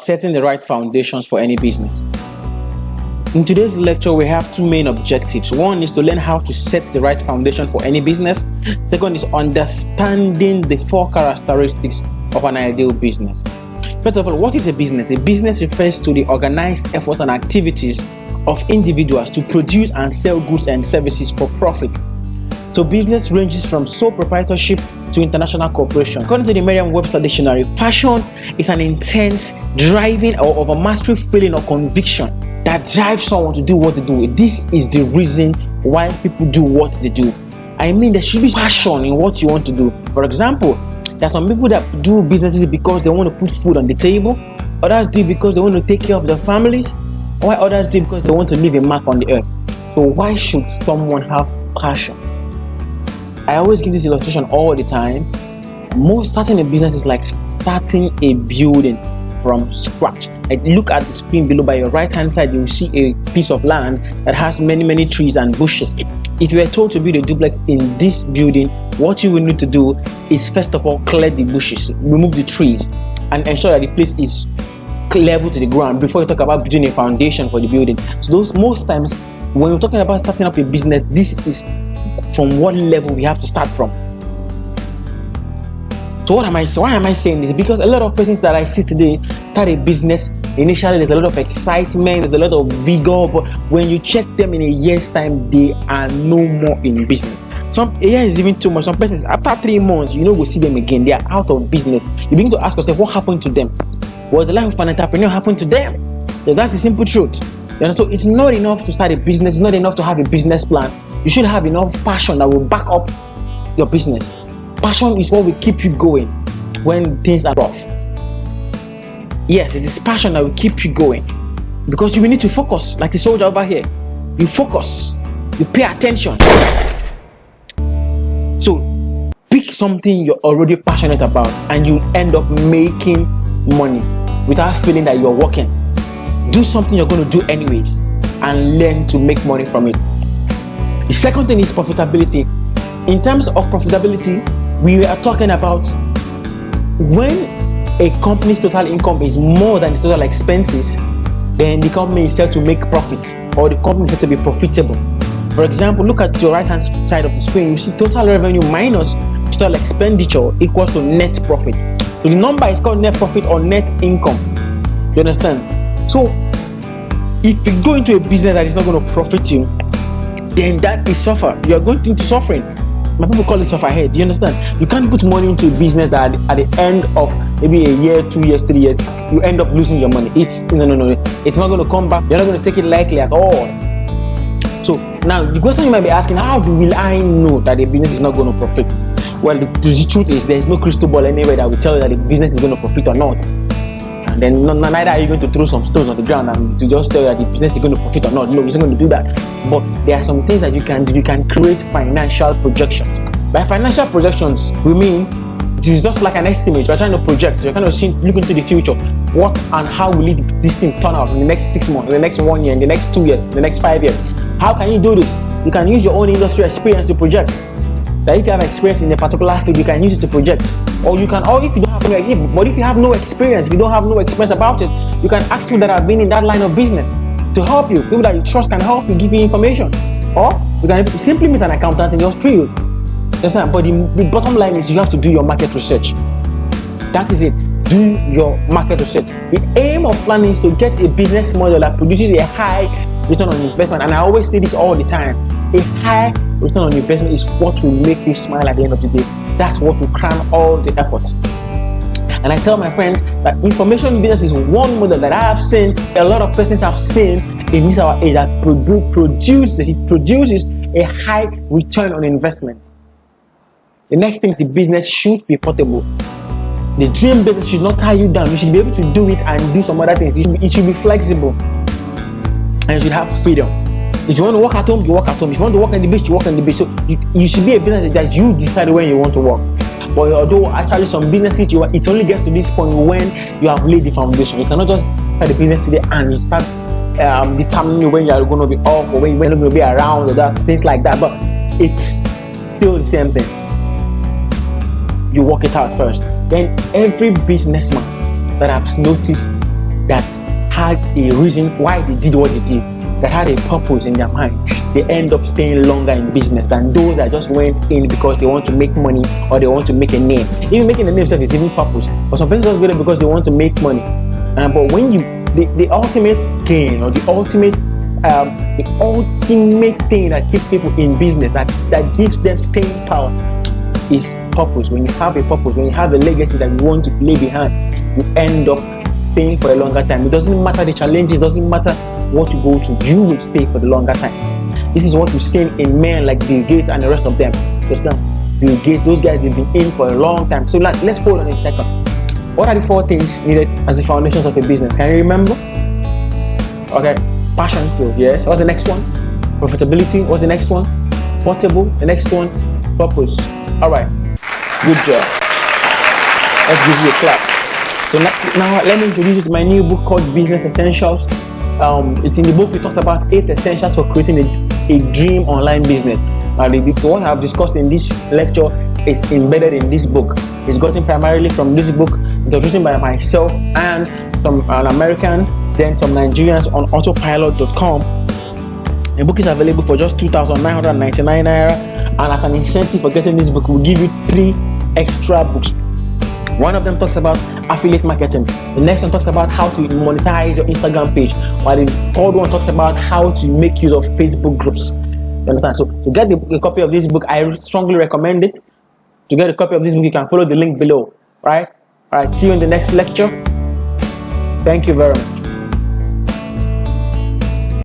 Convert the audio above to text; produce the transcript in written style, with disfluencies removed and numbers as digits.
Setting the right foundations for any business. In today's lecture, we have two main objectives. One is to learn how to set the right foundation for any business. Second is understanding the 4 characteristics of an ideal business. First of all, what is a business? A business refers to the organized effort and activities of individuals to produce and sell goods and services for profit. So business ranges from sole proprietorship to international cooperation. According to the Merriam-Webster dictionary, passion is an intense, driving or of a mastery feeling or conviction that drives someone to do what they do. This is the reason why people do what they do. I mean, there should be passion in what you want to do. For example, there are some people that do businesses because they want to put food on the table. Others do because they want to take care of their families. While others do because they want to leave a mark on the earth. So why should someone have passion? I always give this illustration all the time. Starting a business is like starting a building from scratch. Like, look at the screen below. By your right hand side, you will see a piece of land that has many trees and bushes. If you are told to build a duplex in this building, what you will need to do is first of all clear the bushes, remove the trees, and ensure that the place is level to the ground before you talk about building a foundation for the building. So most times when we're talking about starting up a business, this is from what level we have to start from. So why am I saying this? Because a lot of persons that I see today start a business. Initially there's a lot of excitement, there's a lot of vigor, but when you check them in a year's time, they are no more in business. A year is even too much. Some persons, after 3 months, we'll see them again. They are out of business. You begin to ask yourself, what happened to them? Was the life of an entrepreneur happened to them? So that's the simple truth. So it's not enough to start a business. It's not enough to have a business plan. You should have enough passion that will back up your business. Passion is what will keep you going when things are rough. Yes, it is passion that will keep you going, because you will need to focus, like the soldier over here. You focus, you pay attention. So pick something you're already passionate about and you end up making money without feeling that you're working. Do something you're going to do anyways and learn to make money from it. The second thing is profitability. In terms of profitability, we are talking about when a company's total income is more than the total expenses, then the company is said to make profit, or the company is said to be profitable. For example, look at your right hand side of the screen. You see total revenue minus total expenditure equals to net profit. So the number is called net profit or net income. You understand? So if you go into a business that is not going to profit you, then that is suffer. You are going into suffering. My people call it sufferhead. You understand? You can't put money into a business that at the end of maybe a year, 2 years, 3 years, you end up losing your money. It's no. It's not going to come back. You're not going to take it lightly at all. So now the question you might be asking, how will I know that a business is not going to profit? Well, the truth is there is no crystal ball anywhere that will tell you that the business is going to profit or not. And then neither are you going to throw some stones on the ground and to just tell you that the business is going to profit or not. No, it's not going to do that. But there are some things that you can do. You can create financial projections. By financial projections, we mean it is just like an estimate. You're trying to project. You're kind of look into the future. What and how will this thing turn out in the next 6 months, in the next 1 year, in the next 2 years, in the next 5 years? How can you do this? You can use your own industry experience to project. That if you have experience in a particular field, you can use it to project. Or if you don't have but if you have no experience, if you don't have no experience about it, you can ask people that have been in that line of business to help you. People that you trust can help you, give you information. Or you can simply meet an accountant in your field. Understand? But the bottom line is you have to do your market research. That is it. Do your market research. The aim of planning is to get a business model that produces a high return on investment. And I always say this all the time. A high return on investment is what will make you smile at the end of the day. That's what will crown all the efforts. And I tell my friends that information business is one model that I have seen, a lot of persons have seen in this our age, that produces a high return on investment. The next thing is the business should be portable. The dream business should not tie you down. You should be able to do it and do some other things. It should be flexible. And you should have freedom. If you want to work at home, you work at home. If you want to work on the beach, you work on the beach. So you should be a business that you decide when you want to work. But although actually some businesses, it only gets to this point when you have laid the foundation. You cannot just start the business today and you start determining when you are going to be off or when you're going to be around or that, things like that. But it's still the same thing. You work it out first. Then every businessman that I've noticed that had a reason why they did what they did, that had a purpose in their mind, they end up staying longer in business than those that just went in because they want to make money or they want to make a name. Even making a name itself is even purpose. But some people just go there because they want to make money. But when the ultimate gain or the ultimate thing that keeps people in business, that gives them staying power, is purpose. When you have a purpose, when you have a legacy that you want to lay behind, you end up staying for a longer time. It doesn't matter the challenges, it doesn't matter what you go through, you will stay for the longer time. This is what you've seen in men like Bill Gates and the rest of them. Just now, Bill Gates, those guys, they've been in for a long time. So let's hold on a second. What are the 4 things needed as the foundations of a business? Can you remember? Okay, passion still, yes. What's the next one? Profitability. What's the next one? Portable. The next one? Purpose. Alright, good job. Let's give you a clap. So now let me introduce you to my new book called Business Essentials. It's in the book we talked about 8 essentials for creating a dream online business. What I've discussed in this lecture is embedded in this book. It's gotten primarily from this book. It was written by myself and an American, then some Nigerians on autopilot.com. The book is available for just 2,999 naira, and as an incentive for getting this book, we'll give you 3 extra books. One of them talks about affiliate marketing. The next one talks about how to monetize your Instagram page, while the third one talks about how to make use of Facebook groups. You understand? So to get a copy of this book, I strongly recommend it. To get a copy of this book, you can follow the link below. Right? Alright, see you in the next lecture. Thank you very much.